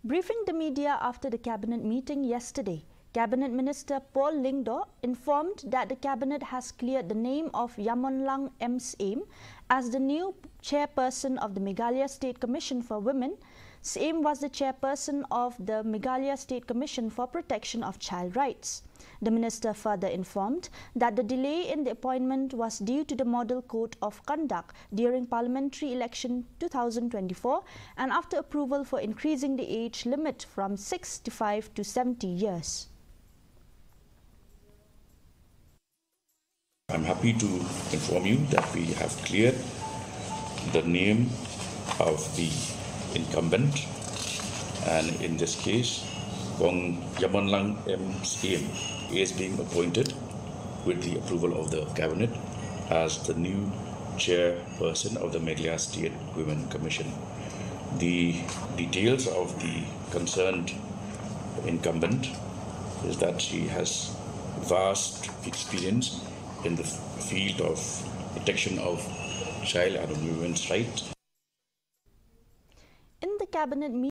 Briefing the media after the Cabinet meeting yesterday, Cabinet Minister Paul Lyngdoh informed that the Cabinet has cleared the name of Iamonlang Syiem as the new Chairperson of the Meghalaya State Commission for Women. Syiem was the Chairperson of the Meghalaya State Commission for Protection of Child Rights. The Minister further informed that the delay in the appointment was due to the Model Code of Conduct during Parliamentary Election 2024 and after approval for increasing the age limit from 65 to 70 years. I'm happy to inform you that we have cleared the name of the incumbent, and in this case, Iamonlang Syiem is being appointed with the approval of the Cabinet as the new Chairperson of the Meghalaya State Women Commission. The details of the concerned incumbent is that she has vast experience in the field of protection of child and women's rights. In the Cabinet meeting,